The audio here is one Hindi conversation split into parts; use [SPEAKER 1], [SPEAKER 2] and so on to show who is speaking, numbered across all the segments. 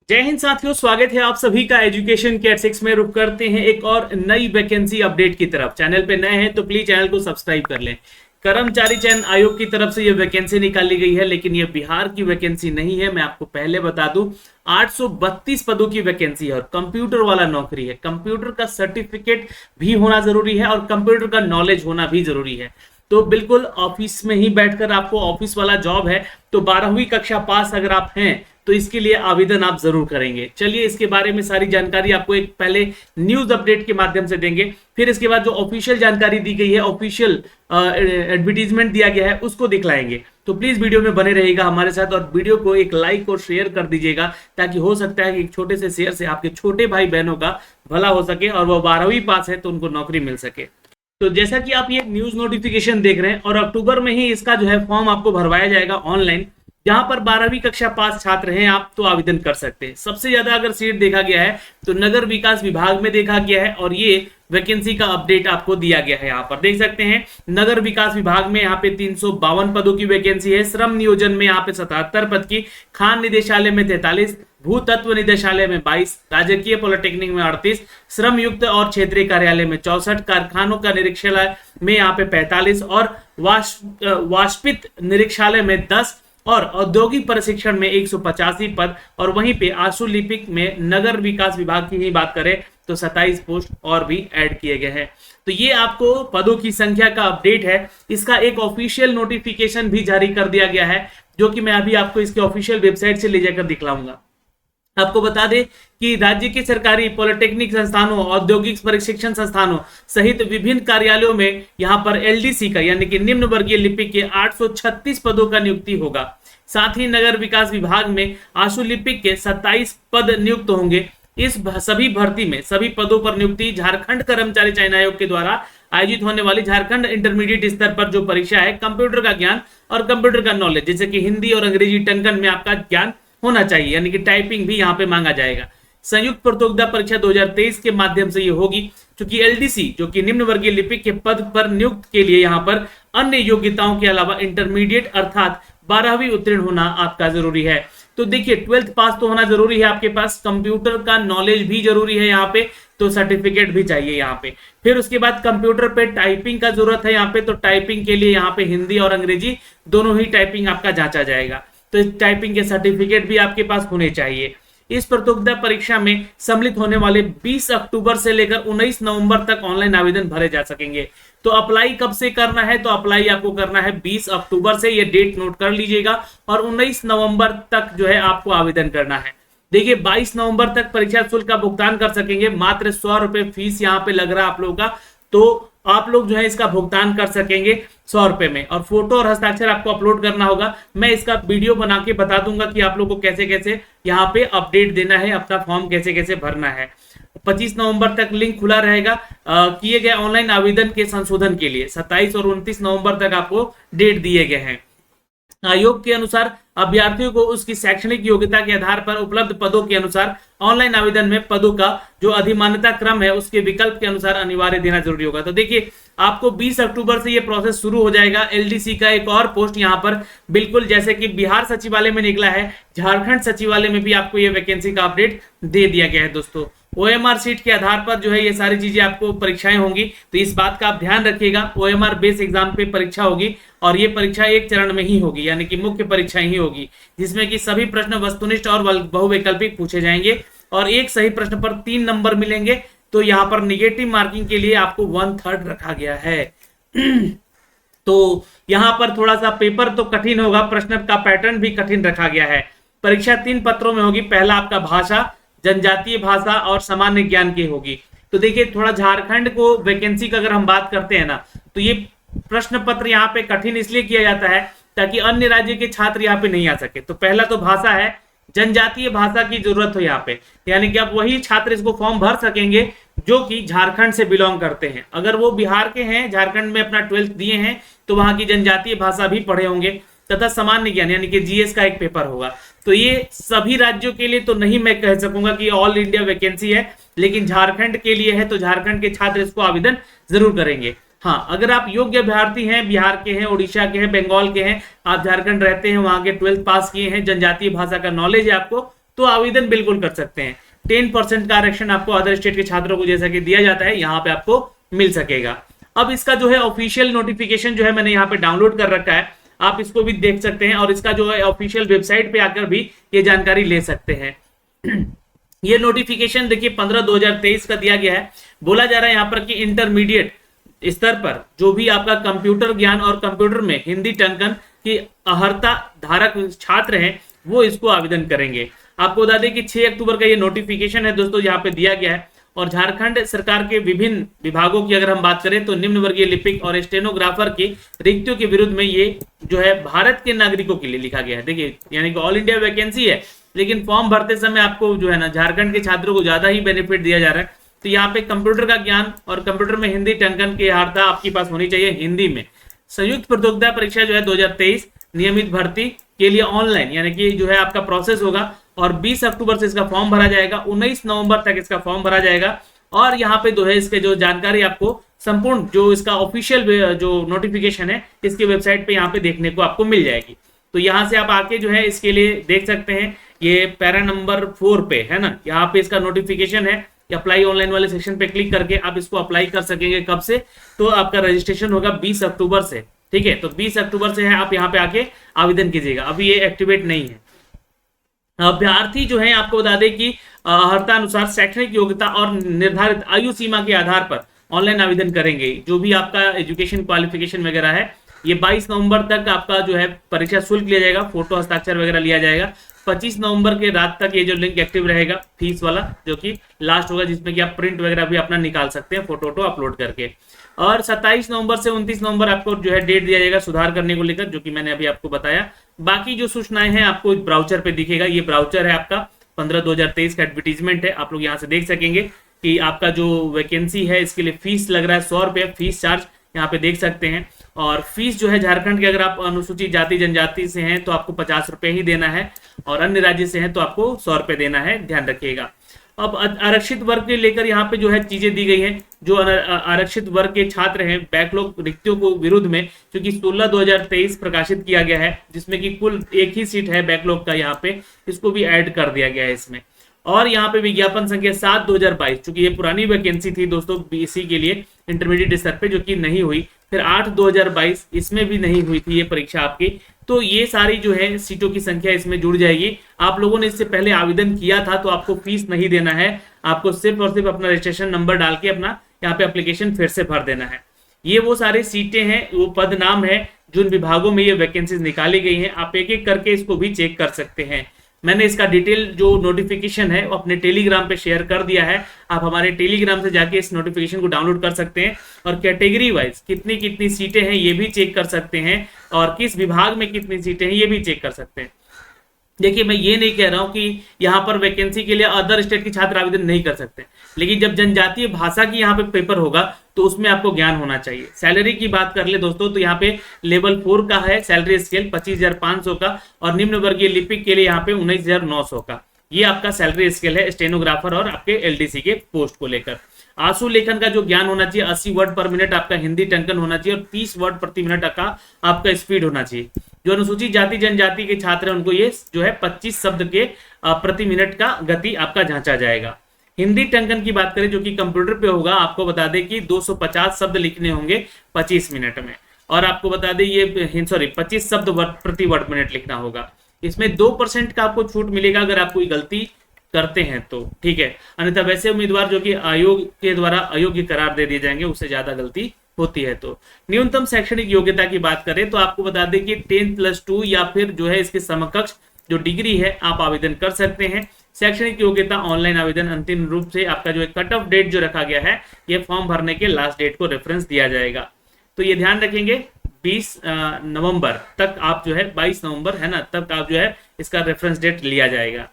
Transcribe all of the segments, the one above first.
[SPEAKER 1] जय हिंद साथियों, स्वागत है आप सभी का एजुकेशन केयर 6 में। रुक करते हैं एक और नई वैकेंसी अपडेट की तरफ। चैनल पे नए हैं तो प्लीज चैनल को सब्सक्राइब कर लें। कर्मचारी चयन आयोग की तरफ से ये वैकेंसी निकाली गई है, लेकिन ये बिहार की वैकेंसी नहीं है। मैं आपको पहले बता दूं, 832 पदों की वैकेंसी है और कंप्यूटर वाला नौकरी है। कंप्यूटर का सर्टिफिकेट भी होना जरूरी है और कंप्यूटर का नॉलेज होना भी जरूरी है। तो बिल्कुल ऑफिस में ही बैठकर आपको ऑफिस वाला जॉब है। तो 12वीं कक्षा पास अगर आप हैं तो इसके लिए आवेदन आप जरूर करेंगे। चलिए इसके बारे में सारी जानकारी आपको एक पहले न्यूज अपडेट के माध्यम से देंगे, फिर इसके बाद जो ऑफिशियल जानकारी दी गई है, ऑफिशियल एडवर्टीजमेंट दिया गया है, उसको दिखलाएंगे। तो प्लीज वीडियो में बने रहिएगा हमारे साथ और वीडियो को एक लाइक और शेयर कर दीजिएगा, ताकि हो सकता है कि एक छोटे से शेयर से आपके छोटे भाई बहनों का भला हो सके और वो 12वीं पास है तो उनको नौकरी मिल सके। तो जैसा कि आप ये न्यूज नोटिफिकेशन देख रहे हैं, और अक्टूबर में ही इसका जो है फॉर्म आपको भरवाया जाएगा ऑनलाइन। जहां पर 12वीं कक्षा पास छात्र हैं आप तो आवेदन कर सकते हैं। सबसे ज्यादा अगर सीट देखा गया है तो नगर विकास विभाग में देखा गया है, और ये वैकेंसी का अपडेट आपको दिया गया है। यहाँ पर देख सकते हैं, नगर विकास विभाग में यहाँ पे 352 पदों की वैकेंसी है। श्रम नियोजन में यहाँ पे 77 पद की, खान निदेशालय में 43, भूतत्व निदेशालय में 22, राजकीय पॉलिटेक्निक में 38, श्रम युक्त और क्षेत्रीय कार्यालय में 64, कारखानों का निरीक्षालय में यहाँ पे 45 और वाष्पित निरीक्षालय में 10 और औद्योगिक प्रशिक्षण में 185 पद। और वहीं पे आशु लिपिक में नगर विकास विभाग की ही बात करें तो 27 पोस्ट और भी ऐड किए गए हैं। तो ये आपको पदों की संख्या का अपडेट है। इसका एक ऑफिशियल नोटिफिकेशन भी जारी कर दिया गया है, जो कि मैं अभी आपको इसके ऑफिशियल वेबसाइट से ले जाकर दिखलाऊंगा। आपको बता दें कि राज्य के सरकारी पॉलिटेक्निक संस्थानों, औद्योगिक प्रशिक्षण संस्थानों सहित विभिन्न कार्यालयों में यहाँ पर एलडीसी का यानी कि निम्न वर्गीय लिपिक के 836 पदों का नियुक्ति होगा। साथ ही नगर विकास विभाग में आशु लिपिक के 27 पद नियुक्त होंगे। इस सभी भर्ती में सभी पदों पर नियुक्ति झारखंड कर्मचारी चयन आयोग के द्वारा आयोजित होने वाली झारखंड इंटरमीडिएट स्तर पर जो परीक्षा है, कंप्यूटर का ज्ञान और कंप्यूटर का नॉलेज, जैसे कि हिंदी और अंग्रेजी टंकन में आपका ज्ञान होना चाहिए, यानी कि टाइपिंग भी यहाँ पे मांगा जाएगा। संयुक्त प्रतियोगिता परीक्षा 2023 के माध्यम से ये होगी, क्योंकि एलडीसी जो कि निम्न वर्गीय लिपिक के पद पर नियुक्त के लिए यहाँ पर अन्य योग्यताओं के अलावा इंटरमीडिएट अर्थात 12वीं उत्तीर्ण होना आपका जरूरी है। तो देखिए, 12th पास तो होना जरूरी है आपके पास, कंप्यूटर का नॉलेज भी जरूरी है यहाँ पे, तो सर्टिफिकेट भी चाहिए यहाँ पे। फिर उसके बाद कंप्यूटर पे टाइपिंग का जरूरत है यहाँ पे, तो टाइपिंग के लिए यहाँ पे हिंदी और अंग्रेजी दोनों ही टाइपिंग आपका जांचा जाएगा। तो इस टाइपिंग के सर्टिफिकेट भी आपके पास होने चाहिए। इस प्रतियोगिता परीक्षा में सम्मिलित होने वाले 20 अक्टूबर से लेकर 19 नवंबर तक ऑनलाइन आवेदन भरे जा सकेंगे। तो अप्लाई कब से करना है? तो अप्लाई आपको करना है 20 अक्टूबर से, ये डेट नोट कर लीजिएगा, और 19 नवंबर तक जो है आपको आवेदन करना है। देखिए, 22 नवंबर तक परीक्षा शुल्क का भुगतान कर सकेंगे। मात्र 100 रुपए फीस यहाँ पे लग रहा है आप लोगों का, तो आप लोग जो है इसका भुगतान कर सकेंगे 100 रुपए में। और फोटो और हस्ताक्षर आपको अपलोड करना होगा। मैं इसका वीडियो बना के बता दूंगा कि आप लोग को कैसे कैसे यहाँ पे अपडेट देना है, अपना फॉर्म कैसे कैसे भरना है। 25 नवंबर तक लिंक खुला रहेगा किए गए ऑनलाइन आवेदन के संशोधन के लिए। 27 और 29 नवंबर तक आपको डेट दिए गए हैं। आयोग के अनुसार अभ्यर्थियों को उसकी शैक्षणिक योग्यता के आधार पर उपलब्ध पदों के अनुसार ऑनलाइन आवेदन में पदों का जो अधिमान्यता क्रम है उसके विकल्प के अनुसार अनिवार्य देना जरूरी होगा। तो देखिए, आपको 20 अक्टूबर से ये प्रोसेस शुरू हो जाएगा। एलडीसी का एक और पोस्ट यहाँ पर बिल्कुल जैसे कि बिहार सचिवालय में निकला है, झारखंड सचिवालय में भी आपको ये वैकेंसी का अपडेट दे दिया गया है। दोस्तों, ओएमआर सीट के आधार पर जो है ये सारी चीजें आपको परीक्षाएं होंगी, तो इस बात का आप ध्यान रखिएगा। ओएमआर बेस एग्जाम पे परीक्षा होगी और ये परीक्षा एक चरण में ही होगी, यानी कि मुख्य परीक्षा ही होगी, जिसमें कि सभी प्रश्न वस्तुनिष्ठ और बहुवैकल्पिक पूछे जाएंगे और एक सही प्रश्न पर 3 नंबर मिलेंगे। तो यहाँ पर निगेटिव मार्किंग के लिए आपको 1/3 रखा गया है। तो यहाँ पर थोड़ा सा पेपर तो कठिन होगा, प्रश्न का पैटर्न भी कठिन रखा गया है। परीक्षा 3 पत्रों में होगी। पहला आपका भाषा, जनजातीय भाषा और सामान्य ज्ञान की होगी। तो देखिए, थोड़ा झारखंड को वैकेंसी का अगर हम बात करते हैं ना, तो ये प्रश्न पत्र यहाँ पे कठिन इसलिए किया जाता है ताकि अन्य राज्य के छात्र यहाँ पे नहीं आ सके। तो पहला तो भाषा है, जनजातीय भाषा की जरूरत हो यहाँ पे, यानी कि अब वही छात्र इसको फॉर्म भर सकेंगे जो कि झारखंड से बिलोंग करते हैं। अगर वो बिहार के हैं, झारखंड में अपना 12th दिए हैं, तो वहां की जनजातीय भाषा भी पढ़े होंगे। तथा सामान्य ज्ञान यानी कि जीएस का एक पेपर होगा। तो ये सभी राज्यों के लिए तो नहीं मैं कह सकूंगा कि ऑल इंडिया वैकेंसी है, लेकिन झारखंड के लिए है, तो झारखंड के छात्र इसको आवेदन जरूर करेंगे। हाँ, अगर आप योग्य अभ्यर्थी हैं, बिहार के हैं, उड़ीसा के हैं, बंगाल के हैं, आप झारखंड रहते हैं, वहां के 12th पास किए हैं, जनजातीय भाषा का नॉलेज है आपको, तो आवेदन बिल्कुल कर सकते हैं। 10% का आरक्षण आपको अदर स्टेट के छात्रों को जैसा कि दिया जाता है यहाँ पे आपको मिल सकेगा। अब इसका जो है ऑफिशियल नोटिफिकेशन जो है मैंने यहाँ पे डाउनलोड कर रखा है, आप इसको भी देख सकते हैं और इसका जो है ऑफिशियल वेबसाइट पे आकर भी ये जानकारी ले सकते हैं। ये नोटिफिकेशन देखिए 15/2023 का दिया गया है। बोला जा रहा है यहाँ पर कि इंटरमीडिएट स्तर पर जो भी आपका कंप्यूटर ज्ञान और कंप्यूटर में हिंदी टंकन की अर्हता धारक छात्र हैं वो इसको आवेदन करेंगे। आपको बता दें कि 6 अक्टूबर का ये नोटिफिकेशन है दोस्तों, यहाँ पे दिया गया है। और झारखंड सरकार के विभिन्न विभागों की अगर हम बात करें तो निम्न वर्गीय लिपिक और स्टेनोग्राफर की रिक्तियों के विरुद्ध में ये जो है भारत के नागरिकों के लिए लिखा गया है। देखिए यानी कि ऑल इंडिया वैकेंसी है, लेकिन फॉर्म भरते समय आपको जो है ना झारखंड के छात्रों को ज्यादा ही बेनिफिट दिया जा रहा है। तो यहाँ पे कंप्यूटर का ज्ञान और कंप्यूटर में हिंदी टंकन की अर्हता आपके पास होनी चाहिए हिंदी में। संयुक्त प्रतियोगिता परीक्षा जो है 2023 नियमित भर्ती के लिए ऑनलाइन यानी कि जो है आपका प्रोसेस होगा और 20 अक्टूबर से इसका फॉर्म भरा जाएगा, 19 नवंबर तक इसका फॉर्म भरा जाएगा। और यहाँ पे जो है इसके जो जानकारी आपको संपूर्ण जो इसका ऑफिशियल जो नोटिफिकेशन है इसके वेबसाइट पे यहाँ पे देखने को आपको मिल जाएगी। तो यहाँ से आप आके जो है इसके लिए देख सकते हैं, ये पैरा नंबर 4 पे है ना, यहाँ पे इसका नोटिफिकेशन है। अप्लाई ऑनलाइन वाले सेक्शन पे क्लिक करके आप इसको अप्लाई कर सकेंगे। कब से? तो आपका रजिस्ट्रेशन होगा 20 अक्टूबर से, ठीक है। तो 20 अक्टूबर से है, आप यहाँ पे आके आवेदन कीजिएगा। अभी ये एक्टिवेट नहीं है। अभ्यर्थी जो है आपको बता दें कि अर्हता अनुसार शैक्षणिक योग्यता और निर्धारित आयु सीमा के आधार पर ऑनलाइन आवेदन करेंगे। जो भी आपका एजुकेशन क्वालिफिकेशन वगैरह है, ये 22 नवंबर तक आपका जो है परीक्षा शुल्क लिया जाएगा, फोटो हस्ताक्षर वगैरह लिया जाएगा। 25 नवंबर के रात तक ये जो लिंक एक्टिव रहेगा फीस वाला, जो कि लास्ट होगा, जिसमें कि आप प्रिंट वगैरह भी अपना निकाल सकते हैं फोटो अपलोड करके। और 27 नवंबर से 29 नवंबर आपको जो है डेट दिया जाएगा सुधार करने को लेकर, जो कि मैंने अभी आपको बताया। बाकी जो सूचनाएं हैं आपको ब्राउचर पे दिखेगा। ये ब्राउचर है आपका 15/2023 का एडवर्टीजमेंट है, आप लोग यहाँ से देख सकेंगे कि आपका जो वैकेंसी है इसके लिए फीस लग रहा है 100 रुपये फीस चार्ज, यहाँ पे देख सकते हैं। और फीस जो है झारखंड के अगर आप अनुसूचित जाति जनजाति से हैं तो आपको 50 रुपये ही देना है, और अन्य राज्य से हैं तो आपको 100 रुपये देना है, ध्यान रखिएगा। अब आरक्षित वर्ग के लेकर यहाँ पे जो है चीजें दी गई हैं। जो आरक्षित वर्ग के छात्र हैं बैकलॉग रिक्तियों को विरुद्ध में, क्योंकि 16/2023 प्रकाशित किया गया है, जिसमें कि कुल एक ही सीट है बैकलॉग का, यहाँ पे इसको भी ऐड कर दिया गया है इसमें। और यहाँ पे विज्ञापन संख्या 7/2022, चूंकि ये पुरानी वैकेंसी थी दोस्तों बीसी के लिए इंटरमीडिएट स्तर पे, जो कि नहीं हुई। फिर 8/2022 इसमें भी नहीं हुई थी ये परीक्षा आपकी। तो ये सारी जो है सीटों की संख्या इसमें जुड़ जाएगी। आप लोगों ने इससे पहले आवेदन किया था तो आपको फीस नहीं देना है, आपको सिर्फ और सिर्फ अपना रजिस्ट्रेशन नंबर डाल के अपना यहाँ पे एप्लीकेशन फिर से भर देना है। ये वो सारी सीटें हैं, वो पद नाम है जिन विभागों में ये वैकेंसीज निकाली गई हैं। आप एक एक करके इसको भी चेक कर सकते हैं। मैंने इसका डिटेल जो नोटिफिकेशन है वो अपने टेलीग्राम पे शेयर कर दिया है। आप हमारे टेलीग्राम से जाके इस नोटिफिकेशन को डाउनलोड कर सकते हैं और कैटेगरी वाइज कितनी कितनी सीटें हैं ये भी चेक कर सकते हैं, और किस विभाग में कितनी सीटें हैं ये भी चेक कर सकते हैं। देखिए मैं ये नहीं कह रहा हूं कि यहाँ पर वैकेंसी के लिए अदर स्टेट के छात्र आवेदन नहीं कर सकते, लेकिन जब जनजातीय भाषा की यहाँ पे पेपर होगा तो उसमें आपको ज्ञान होना चाहिए। सैलरी की बात कर ले दोस्तों तो यहाँ पे लेवल 4 का है सैलरी स्केल 25,500 का, और निम्न वर्गीय लिपिक के लिए यहाँ पे 19,900 का। ये आपका सैलरी स्केल है स्टेनोग्राफर और आपके एलडीसी के पोस्ट को लेकर। आंसू लेखन का जो ज्ञान होना चाहिए 80 वर्ड पर मिनट आपका हिंदी टंकन होना चाहिए, और 30 वर्ड प्रति मिनट का आपका स्पीड होना चाहिए। जो अनुसूचित जाति जनजाति के छात्र हैं उनको ये जो है 25 शब्द के प्रति मिनट का गति आपका जांचा जाएगा। हिंदी टंकन की बात करें जो कि कंप्यूटर पे होगा, आपको बता दें कि 250 शब्द लिखने होंगे 25 मिनट में, और आपको बता दें ये 25 शब्द प्रति वर्ड मिनट लिखना होगा। इसमें 2% का आपको छूट मिलेगा अगर आप कोई गलती करते हैं तो, ठीक है। अन्यथा वैसे उम्मीदवार जो कि आयोग के द्वारा अयोग्य करार दे दिए जाएंगे, उससे ज्यादा गलती होती है तो। न्यूनतम शैक्षणिक योग्यता की बात करें तो आपको बता दें कि 10+2 या फिर जो है इसके समकक्ष जो डिग्री है आप आवेदन कर सकते हैं। शैक्षणिक योग्यता ऑनलाइन आवेदन अंतिम रूप से आपका जो कट ऑफ डेट जो रखा गया है ये फॉर्म भरने के लास्ट डेट को रेफरेंस दिया जाएगा। तो ये ध्यान रखेंगे 20 नवंबर तक आप जो है 22 नवंबर है ना, तब आप जो है इसका रेफरेंस डेट लिया जाएगा।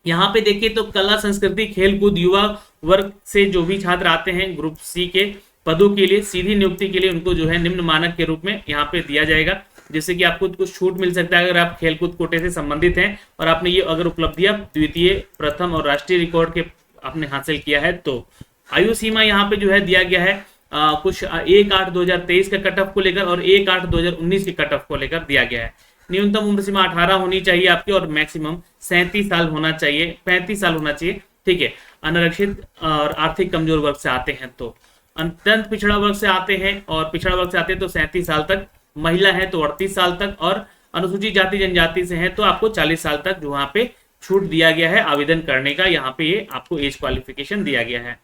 [SPEAKER 1] यहाँ पे देखिए तो कला संस्कृति खेलकूद युवा वर्ग से जो भी छात्र आते हैं ग्रुप सी के पदों के लिए सीधी नियुक्ति के लिए उनको जो है निम्न मानक के रूप में यहाँ पे दिया जाएगा, जिससे कि आपको कुछ छूट मिल सकता है अगर आप खेलकूद कोटे से संबंधित हैं और आपने ये अगर उपलब्धियां द्वितीय प्रथम और राष्ट्रीय रिकॉर्ड के आपने हासिल किया है तो। आयु सीमा यहाँ पे जो है दिया गया है कुछ 1/8/2023 के कट ऑफ को लेकर और 1/8/2019 के कट ऑफ को लेकर दिया गया है। न्यूनतम उम्र सीमा 18 होनी चाहिए आपकी और मैक्सिमम 37 साल होना चाहिए, 35 साल होना चाहिए, ठीक है। अनारक्षित और आर्थिक कमजोर वर्ग से आते हैं तो, अत्यंत पिछड़ा वर्ग से आते हैं और पिछड़ा वर्ग से आते हैं तो 37 साल तक, महिला है तो 38 साल तक, और अनुसूचित जाति जनजाति से है तो आपको 40 साल तक जो वहां पे छूट दिया गया है आवेदन करने का, यहाँ पे ये आपको एज क्वालिफिकेशन दिया गया है।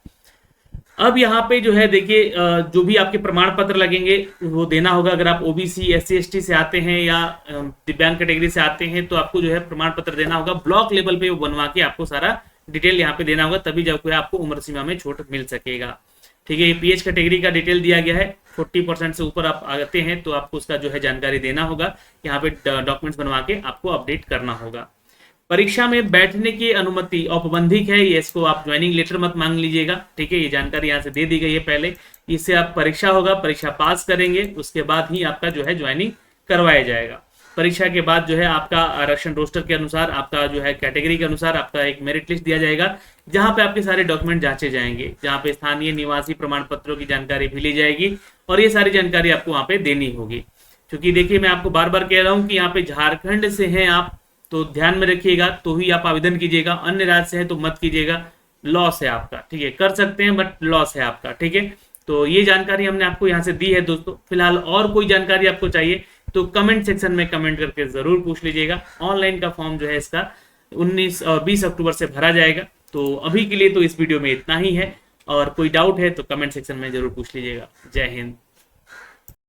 [SPEAKER 1] अब यहाँ पे जो है देखिए जो भी आपके प्रमाण पत्र लगेंगे वो देना होगा। अगर आप ओबीसी SC ST से आते हैं या दिव्यांग कैटेगरी से आते हैं तो आपको जो है प्रमाण पत्र देना होगा, ब्लॉक लेवल पे वो बनवा के आपको सारा डिटेल यहाँ पे देना होगा, तभी जब कोई आपको उम्र सीमा में छूट मिल सकेगा, ठीक है। ये PH कैटेगरी का डिटेल दिया गया है, 40% से ऊपर आप आते हैं तो आपको उसका जो है जानकारी देना होगा, यहाँ पे डॉक्यूमेंट्स बनवा के आपको अपडेट करना होगा। परीक्षा में बैठने की अनुमति औपबंधिक है, ये इसको आप ज्वाइनिंग लेटर मत मांग लीजिएगा, ठीक है। ये जानकारी यहाँ से दे दी गई है पहले, इससे आप परीक्षा होगा, परीक्षा पास करेंगे उसके बाद ही आपका जो है ज्वाइनिंग करवाया जाएगा। परीक्षा के बाद जो है आपका आरक्षण रोस्टर के अनुसार, आपका जो है कैटेगरी के अनुसार आपका एक मेरिट लिस्ट दिया जाएगा, जहां पे आपके सारे डॉक्यूमेंट जांचे जाएंगे, जहां पे स्थानीय निवासी प्रमाण पत्रों की जानकारी भी ली जाएगी और ये सारी जानकारी आपको वहां पे देनी होगी। क्योंकि देखिए मैं आपको बार बार कह रहा हूँ कि यहाँ पे झारखंड से हैं आप तो ध्यान में रखिएगा, तो ही आप आवेदन कीजिएगा, अन्य राज्य से है तो मत कीजिएगा, लॉस है आपका, ठीक है। कर सकते हैं बट लॉस है आपका, ठीक है। तो ये जानकारी हमने आपको यहाँ से दी है दोस्तों। फिलहाल और कोई जानकारी आपको चाहिए तो कमेंट सेक्शन में कमेंट करके जरूर पूछ लीजिएगा। ऑनलाइन का फॉर्म जो है इसका 20 अक्टूबर से भरा जाएगा। तो अभी के लिए तो इस वीडियो में इतना ही है, और कोई डाउट है तो कमेंट सेक्शन में जरूर पूछ लीजिएगा। जय हिंद।